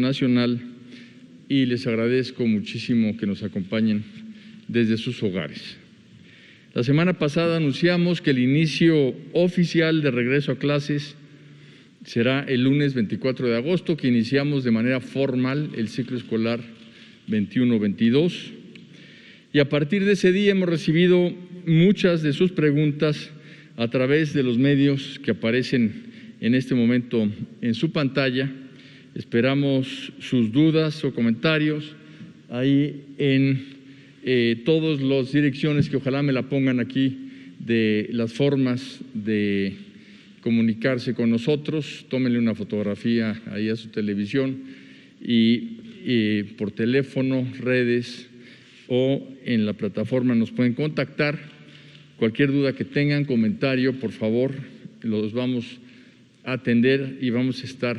Nacional y les agradezco muchísimo que nos acompañen desde sus hogares. La semana pasada anunciamos que el inicio oficial de regreso a clases será el lunes 24 de agosto, que iniciamos de manera formal el ciclo escolar 21-22. Y a partir de ese día hemos recibido muchas de sus preguntas a través de los medios que aparecen en este momento en su pantalla. Esperamos sus dudas o comentarios ahí en todas las direcciones que ojalá me la pongan aquí de las formas de comunicarse con nosotros. Tómenle una fotografía ahí a su televisión y por teléfono, redes o en la plataforma nos pueden contactar. Cualquier duda que tengan, comentario, por favor, los vamos a atender y vamos a estar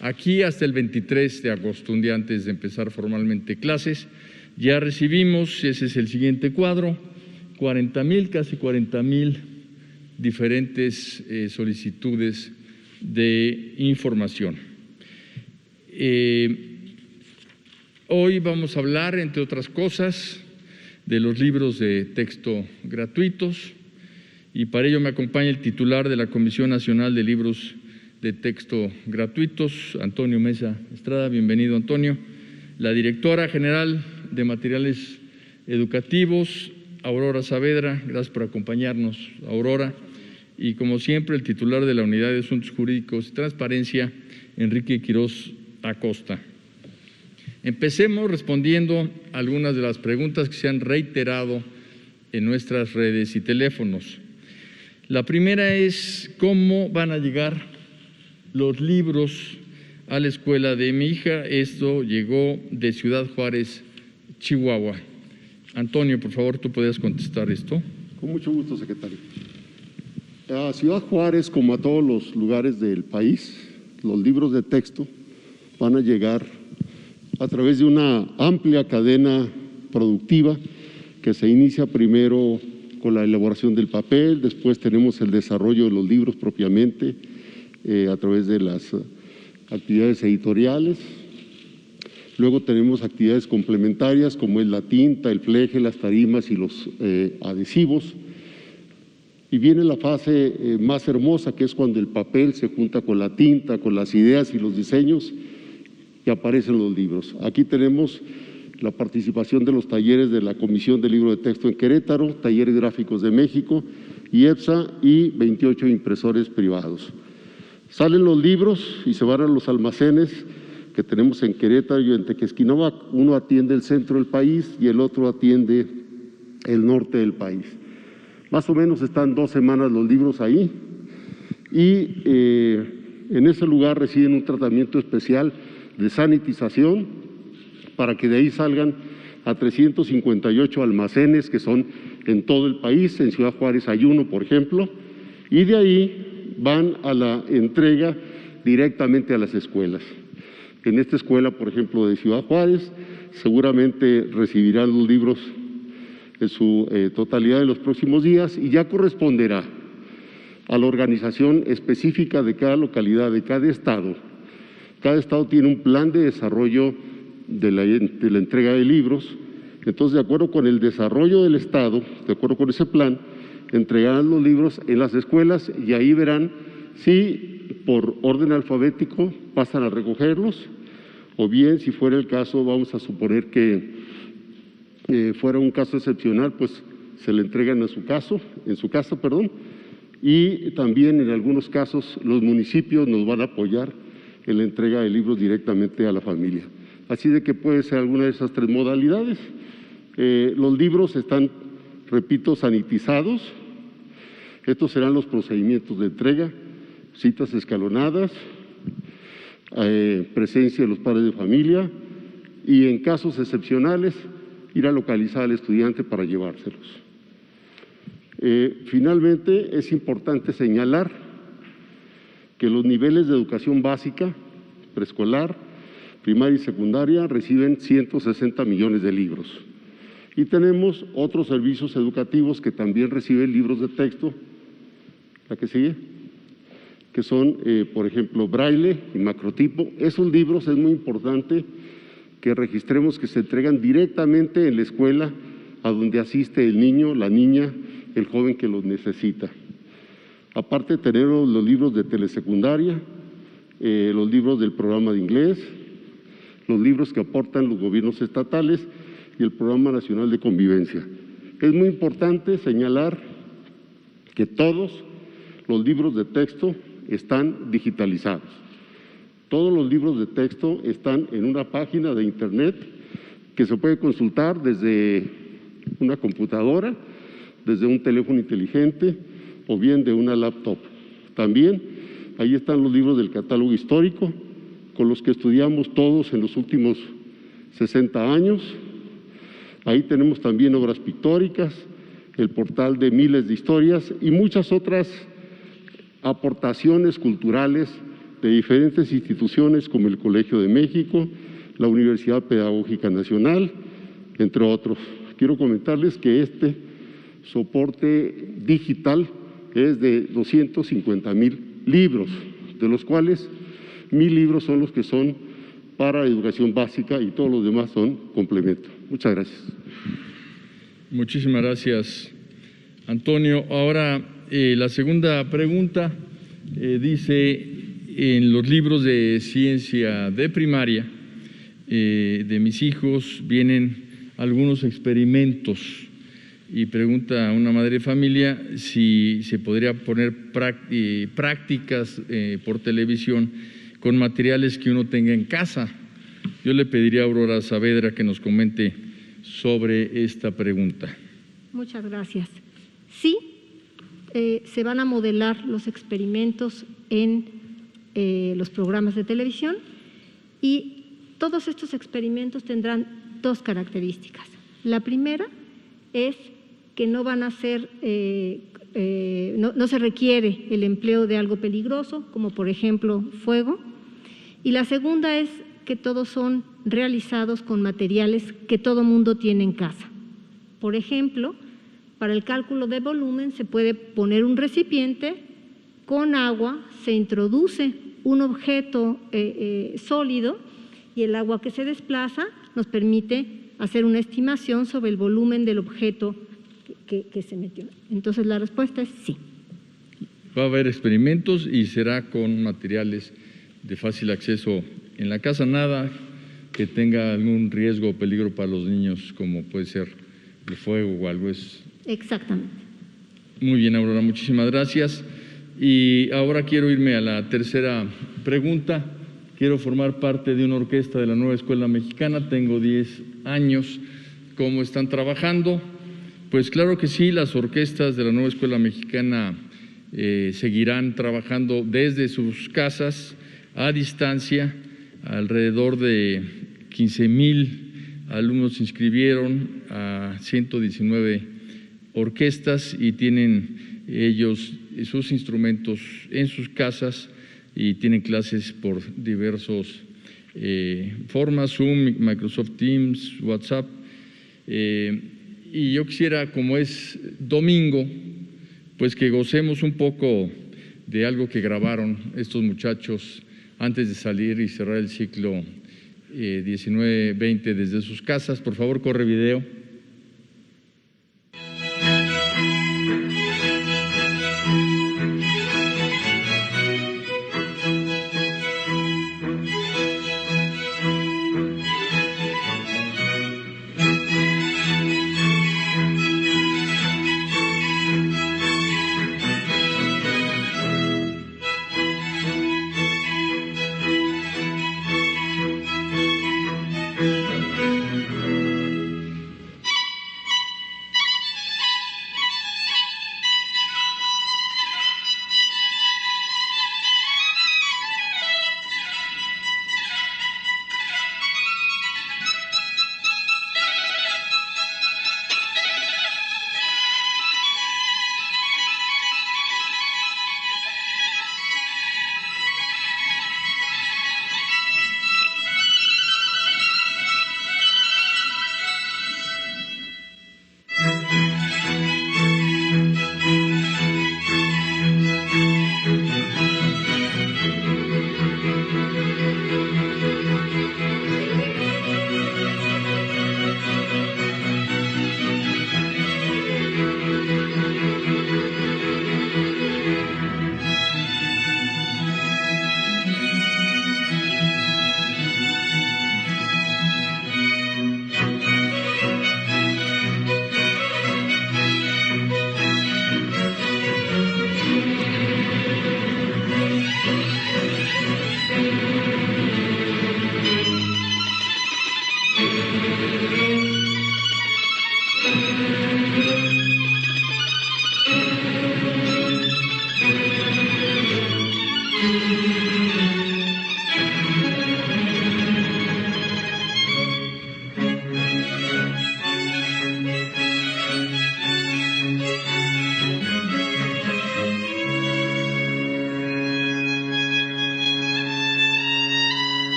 aquí hasta el 23 de agosto, un día antes de empezar formalmente clases. Ya recibimos, ese es el siguiente cuadro, 40,000, casi 40,000 diferentes solicitudes de información. Hoy vamos a hablar, entre otras cosas, de los libros de texto gratuitos y para ello me acompaña el titular de la Comisión Nacional de Libros de Texto Gratuitos, Antonio Mesa Estrada. Bienvenido, Antonio. La directora general de Materiales Educativos, Aurora Saavedra. Gracias por acompañarnos, Aurora. Y como siempre, el titular de la Unidad de Asuntos Jurídicos y Transparencia, Enrique Quirós Acosta. Empecemos respondiendo algunas de las preguntas que se han reiterado en nuestras redes y teléfonos. La primera es, ¿cómo van a llegar los libros a la escuela de mi hija? Esto llegó de Ciudad Juárez, Chihuahua. Antonio, por favor, ¿tú podrías contestar esto? Con mucho gusto, secretario. A Ciudad Juárez, como a todos los lugares del país, los libros de texto van a llegar a través de una amplia cadena productiva que se inicia primero con la elaboración del papel, después tenemos el desarrollo de los libros propiamente, a través de las actividades editoriales. Luego tenemos actividades complementarias como es la tinta, el fleje, las tarimas y los adhesivos. Y viene la fase más hermosa, que es cuando el papel se junta con la tinta, con las ideas y los diseños y aparecen los libros. Aquí tenemos la participación de los talleres de la Comisión de Libro de Texto en Querétaro, Talleres Gráficos de México, IEPSA y 28 impresores privados. Salen los libros y se van a los almacenes que tenemos en Querétaro y en Tequesquinoa. Uno atiende el centro del país y el otro atiende el norte del país. Más o menos están 2 semanas los libros ahí y en ese lugar reciben un tratamiento especial de sanitización para que de ahí salgan a 358 almacenes que son en todo el país. En Ciudad Juárez hay uno, por ejemplo, y de ahí van a la entrega directamente a las escuelas. En esta escuela, por ejemplo, de Ciudad Juárez, seguramente recibirán los libros en su totalidad en los próximos días y ya corresponderá a la organización específica de cada localidad, de cada estado. Cada estado tiene un plan de desarrollo de la entrega de libros. Entonces, de acuerdo con el desarrollo del estado, de acuerdo con ese plan, entregarán los libros en las escuelas y ahí verán si por orden alfabético pasan a recogerlos o bien, si fuera el caso, vamos a suponer que fuera un caso excepcional, pues se le entregan en su casa, y también en algunos casos los municipios nos van a apoyar en la entrega de libros directamente a la familia. Así de que puede ser alguna de esas 3 modalidades. Los libros están, repito, sanitizados. Estos serán los procedimientos de entrega, citas escalonadas, presencia de los padres de familia y en casos excepcionales ir a localizar al estudiante para llevárselos. Finalmente, es importante señalar que los niveles de educación básica, preescolar, primaria y secundaria reciben 160 millones de libros. Y tenemos otros servicios educativos que también reciben libros de texto. ¿La que sigue? que son, por ejemplo, braille y macrotipo. Esos libros es muy importante que registremos que se entregan directamente en la escuela a donde asiste el niño, la niña, el joven que los necesita. Aparte tenemos los libros de telesecundaria, los libros del programa de inglés, los libros que aportan los gobiernos estatales y el Programa Nacional de Convivencia. Es muy importante señalar que todos los libros de texto están digitalizados. Todos los libros de texto están en una página de internet que se puede consultar desde una computadora, desde un teléfono inteligente o bien de una laptop. También ahí están los libros del catálogo histórico con los que estudiamos todos en los últimos 60 años. Ahí tenemos también obras pictóricas, el portal de miles de historias y muchas otras aportaciones culturales de diferentes instituciones como el Colegio de México, la Universidad Pedagógica Nacional, entre otros. Quiero comentarles que este soporte digital es de 250,000 libros, de los cuales 1,000 libros son los que son para educación básica y todos los demás son complemento. Muchas gracias. Muchísimas gracias, Antonio. Ahora, la segunda pregunta dice, en los libros de ciencia de primaria de mis hijos vienen algunos experimentos y pregunta a una madre de familia si se podría poner prácticas por televisión con materiales que uno tenga en casa. Yo le pediría a Aurora Saavedra que nos comente sobre esta pregunta. Muchas gracias. Sí, se van a modelar los experimentos en los programas de televisión y todos estos experimentos tendrán dos características. La primera es que no van a ser, no se requiere el empleo de algo peligroso, como por ejemplo fuego, y la segunda es que todos son realizados con materiales que todo mundo tiene en casa. Por ejemplo, para el cálculo de volumen se puede poner un recipiente con agua, se introduce un objeto sólido y el agua que se desplaza nos permite hacer una estimación sobre el volumen del objeto que se metió. Entonces la respuesta es sí. Va a haber experimentos y será con materiales de fácil acceso en la casa, nada que tenga algún riesgo o peligro para los niños, como puede ser el fuego o algo. Exactamente. Muy bien, Aurora, muchísimas gracias. Y ahora quiero irme a la tercera pregunta. Quiero formar parte de una orquesta de la Nueva Escuela Mexicana, tengo 10 años. ¿Cómo están trabajando? Pues claro que sí, las orquestas de la Nueva Escuela Mexicana seguirán trabajando desde sus casas, a distancia. Alrededor de 15,000 alumnos se inscribieron a 119 orquestas y tienen ellos sus instrumentos en sus casas y tienen clases por diversas formas, Zoom, Microsoft Teams, WhatsApp. Y yo quisiera, como es domingo, pues que gocemos un poco de algo que grabaron estos muchachos antes de salir y cerrar el ciclo 19-20 desde sus casas. Por favor, corre video.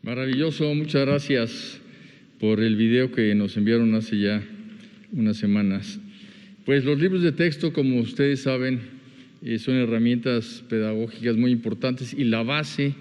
Maravilloso, muchas gracias por el video que nos enviaron hace ya unas semanas. Pues los libros de texto, como ustedes saben, son herramientas pedagógicas muy importantes y la base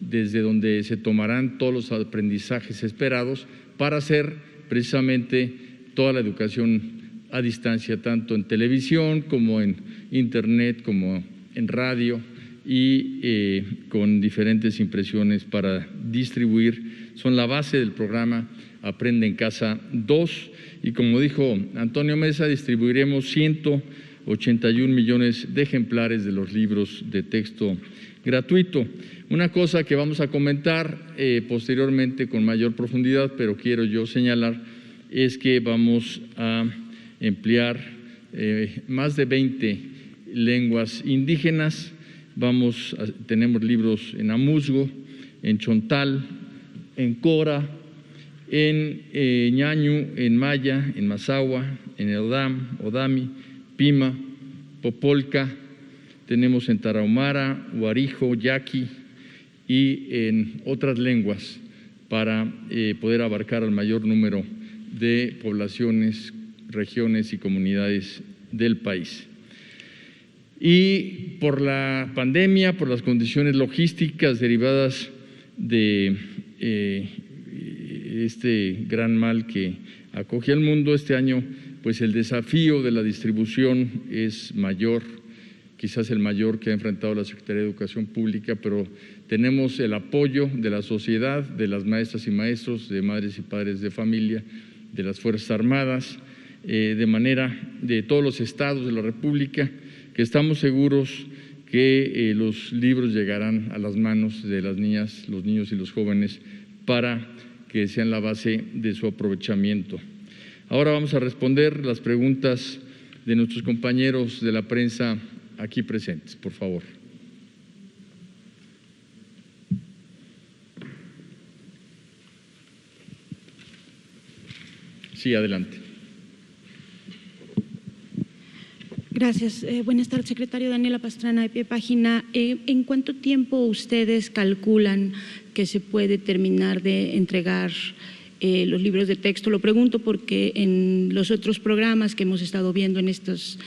desde donde se tomarán todos los aprendizajes esperados para hacer precisamente toda la educación a distancia, tanto en televisión como en internet, como en radio y con diferentes impresiones para distribuir. Son la base del programa Aprende en Casa 2 y como dijo Antonio Mesa, distribuiremos 181 millones de ejemplares de los libros de texto gratuito. Una cosa que vamos a comentar posteriormente con mayor profundidad, pero quiero yo señalar, es que vamos a emplear más de 20 lenguas indígenas. Tenemos libros en amuzgo, en chontal, en cora, en ñañu, en maya, en mazahua, en odam, odami, pima, popolca. Tenemos en tarahumara, huarijo, yaqui y en otras lenguas para poder abarcar al mayor número de poblaciones, regiones y comunidades del país. Y por la pandemia, por las condiciones logísticas derivadas de este gran mal que acoge al mundo este año, pues el desafío de la distribución es mayor, quizás el mayor que ha enfrentado la Secretaría de Educación Pública, pero tenemos el apoyo de la sociedad, de las maestras y maestros, de madres y padres de familia, de las Fuerzas Armadas, de manera de todos los estados de la República, que estamos seguros que los libros llegarán a las manos de las niñas, los niños y los jóvenes para que sean la base de su aprovechamiento. Ahora vamos a responder las preguntas de nuestros compañeros de la prensa aquí presentes, por favor. Sí, adelante. Gracias. Buenas tardes, secretario. Daniela Pastrana, de Pie Página. ¿En cuánto tiempo ustedes calculan que se puede terminar de entregar los libros de texto? Lo pregunto porque en los otros programas que hemos estado viendo en estas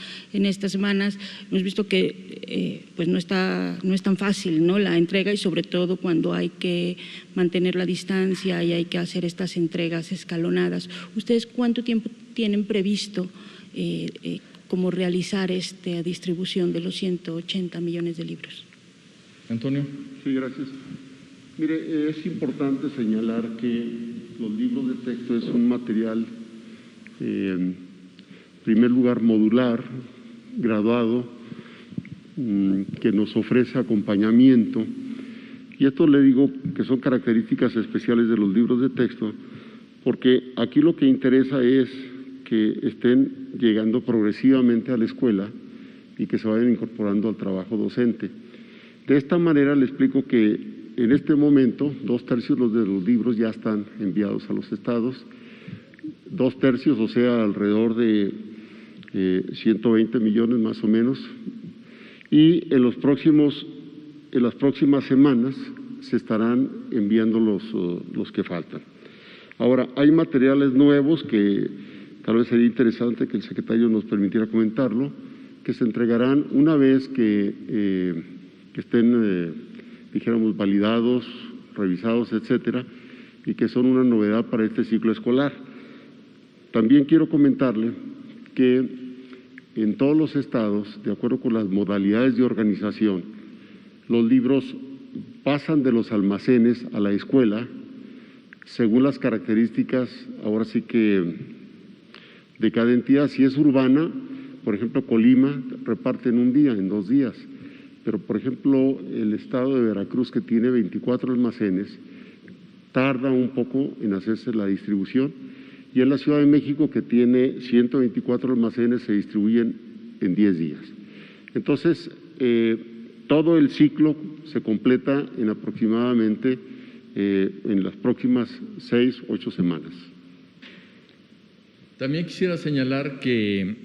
semanas hemos visto que pues no es tan fácil, ¿no?, la entrega, y sobre todo cuando hay que mantener la distancia y hay que hacer estas entregas escalonadas. ¿Ustedes cuánto tiempo tienen previsto cómo realizar esta distribución de los 180 millones de libros? Antonio. Sí, gracias. Mire, es importante señalar que los libros de texto es un material, en primer lugar, modular, graduado, que nos ofrece acompañamiento. Y esto le digo que son características especiales de los libros de texto, porque aquí lo que interesa es que estén llegando progresivamente a la escuela y que se vayan incorporando al trabajo docente. De esta manera le explico que en este momento 2/3 de los libros ya están enviados a los estados, 2/3, o sea, alrededor de 120 millones más o menos, y en las próximas semanas se estarán enviando los que faltan. Ahora, hay materiales nuevos que tal vez sería interesante que el secretario nos permitiera comentarlo, que se entregarán una vez que estén, dijéramos, validados, revisados, etcétera, y que son una novedad para este ciclo escolar. También quiero comentarle que en todos los estados, de acuerdo con las modalidades de organización, los libros pasan de los almacenes a la escuela según las características, ahora sí que de cada entidad. Si es urbana, por ejemplo, Colima reparte en un día, en 2 días, pero por ejemplo el estado de Veracruz, que tiene 24 almacenes, tarda un poco en hacerse la distribución, y en la Ciudad de México, que tiene 124 almacenes, se distribuyen en 10 días. Entonces, todo el ciclo se completa en aproximadamente en las próximas 6-8 semanas. También quisiera señalar que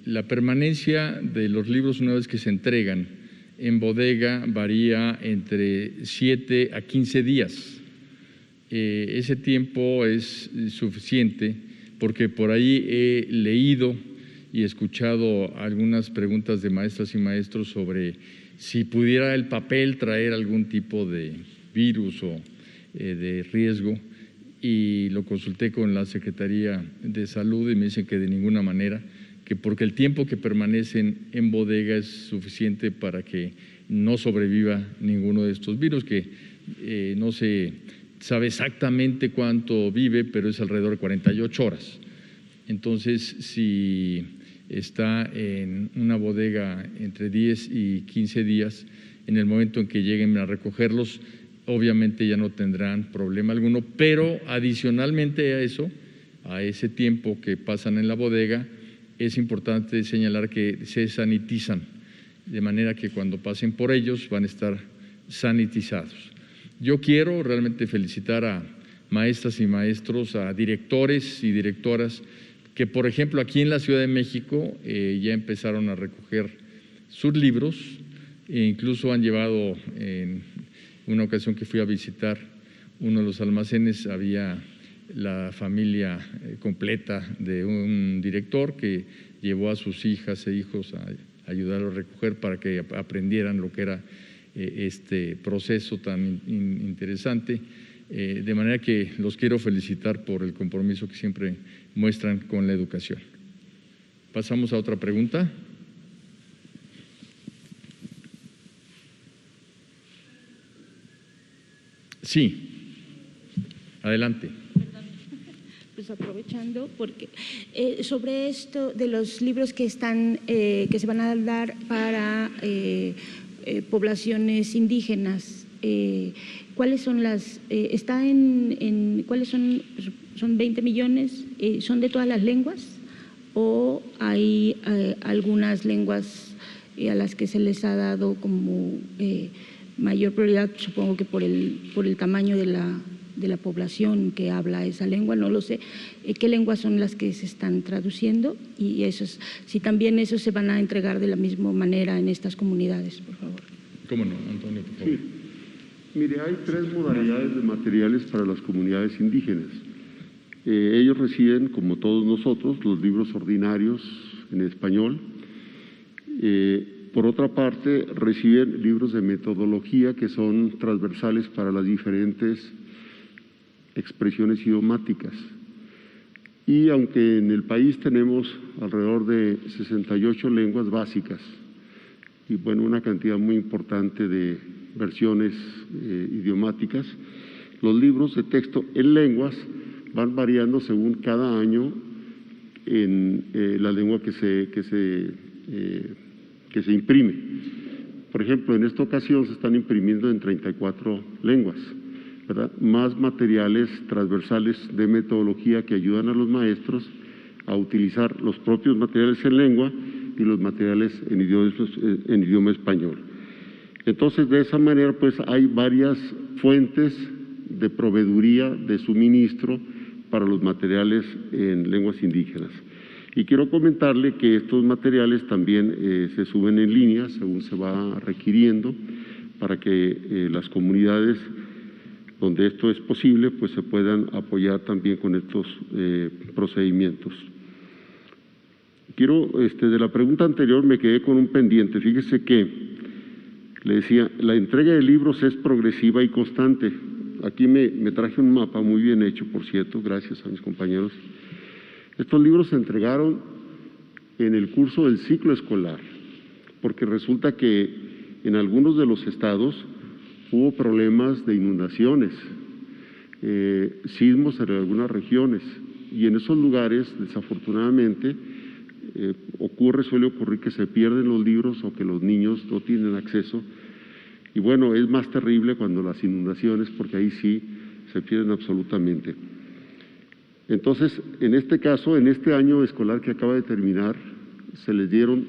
la permanencia de los libros una vez que se entregan en bodega varía entre 7 a 15 días. Ese tiempo es suficiente porque por ahí he leído y escuchado algunas preguntas de maestras y maestros sobre si pudiera el papel traer algún tipo de virus o de riesgo, y lo consulté con la Secretaría de Salud y me dicen que de ninguna manera, que porque el tiempo que permanecen en bodega es suficiente para que no sobreviva ninguno de estos virus, que no se sabe exactamente cuánto vive, pero es alrededor de 48 horas. Entonces, si está en una bodega entre 10 y 15 días, en el momento en que lleguen a recogerlos, obviamente ya no tendrán problema alguno, pero adicionalmente a eso, a ese tiempo que pasan en la bodega, es importante señalar que se sanitizan, de manera que cuando pasen por ellos van a estar sanitizados. Yo quiero realmente felicitar a maestras y maestros, a directores y directoras que, por ejemplo, aquí en la Ciudad de México ya empezaron a recoger sus libros e incluso han llevado, en una ocasión que fui a visitar uno de los almacenes, había la familia completa de un director que llevó a sus hijas e hijos a ayudarlos a recoger para que aprendieran lo que era este proceso tan interesante, de manera que los quiero felicitar por el compromiso que siempre muestran con la educación. Pasamos a otra pregunta. Sí, adelante. Pues aprovechando, porque sobre esto de los libros que se van a dar para poblaciones indígenas, ¿cuáles son las? ¿Cuáles son? ¿Son 20 millones? ¿Son de todas las lenguas o hay algunas lenguas a las que se les ha dado como mayor prioridad, supongo que por el tamaño de la población que habla esa lengua? No lo sé. ¿Qué lenguas son las que se están traduciendo? Y si también esos se van a entregar de la misma manera en estas comunidades, por favor. ¿Cómo no, Antonio, por favor? Sí. Mire, hay 3 modalidades de materiales para las comunidades indígenas. Ellos reciben, como todos nosotros, los libros ordinarios en español. Por otra parte, reciben libros de metodología que son transversales para las diferentes expresiones idiomáticas. Y aunque en el país tenemos alrededor de 68 lenguas básicas y bueno, una cantidad muy importante de versiones idiomáticas, los libros de texto en lenguas van variando según cada año en la lengua que se imprime. Por ejemplo, en esta ocasión se están imprimiendo en 34 lenguas, ¿verdad? Más materiales transversales de metodología que ayudan a los maestros a utilizar los propios materiales en lengua y los materiales en idioma español. Entonces, de esa manera, pues hay varias fuentes de proveeduría, de suministro para los materiales en lenguas indígenas. Y quiero comentarle que estos materiales también se suben en línea según se va requiriendo para que las comunidades donde esto es posible pues se puedan apoyar también con estos procedimientos. Quiero, de la pregunta anterior me quedé con un pendiente. Fíjese que le decía, la entrega de libros es progresiva y constante. Aquí me traje un mapa muy bien hecho, por cierto, gracias a mis compañeros. Estos libros se entregaron en el curso del ciclo escolar, porque resulta que en algunos de los estados hubo problemas de inundaciones, sismos en algunas regiones, y en esos lugares, desafortunadamente, suele ocurrir que se pierden los libros o que los niños no tienen acceso. Y bueno, es más terrible cuando las inundaciones, porque ahí sí se pierden absolutamente. Entonces, en este caso, en este año escolar que acaba de terminar, se les dieron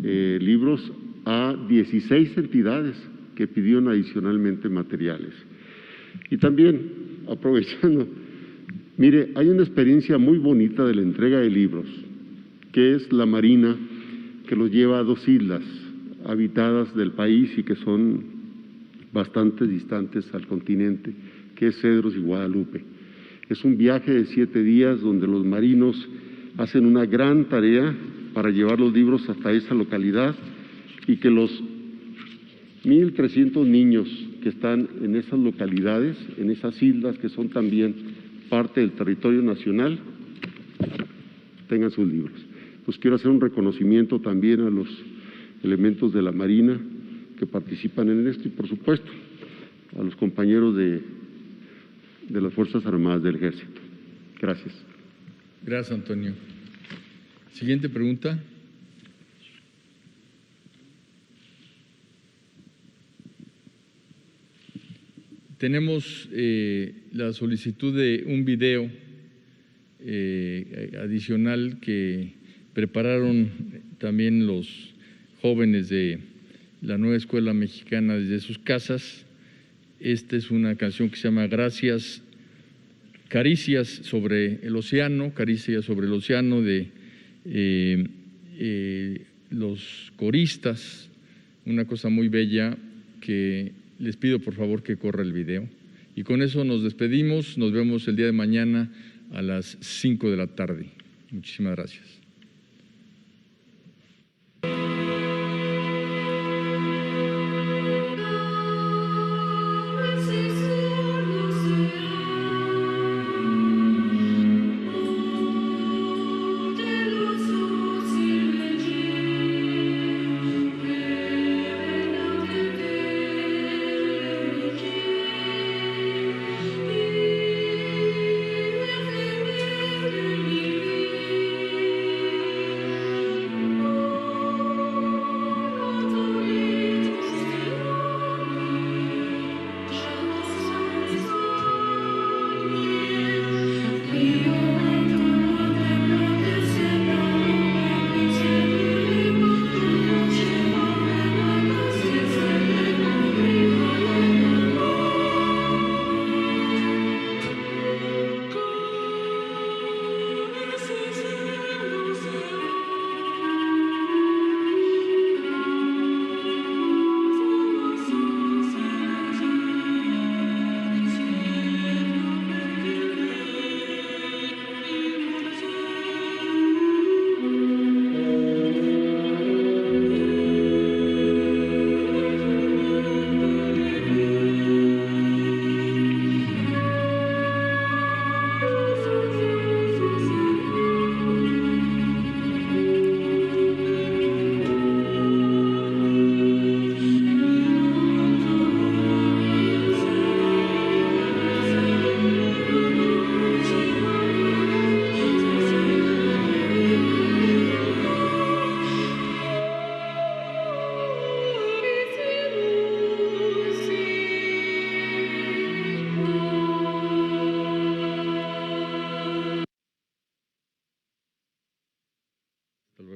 libros a 16 entidades que pidieron adicionalmente materiales. Y también, aprovechando, mire, hay una experiencia muy bonita de la entrega de libros, que es la Marina, que los lleva a 2 islas, habitadas del país y que son bastante distantes al continente, que es Cedros y Guadalupe. Es un viaje de 7 días donde los marinos hacen una gran tarea para llevar los libros hasta esa localidad y que los 1.300 niños que están en esas localidades, en esas islas que son también parte del territorio nacional, tengan sus libros. Pues quiero hacer un reconocimiento también a los elementos de la Marina que participan en esto y, por supuesto, a los compañeros de las Fuerzas Armadas del Ejército. Gracias. Gracias, Antonio. Siguiente pregunta. Tenemos la solicitud de un video adicional que prepararon también los jóvenes de la Nueva Escuela Mexicana desde sus casas. Esta es una canción que se llama Gracias, Caricias sobre el Océano, de los coristas, una cosa muy bella que les pido por favor que corra el video. Y con eso nos despedimos, nos vemos el día de mañana a las 5 de la tarde. Muchísimas gracias.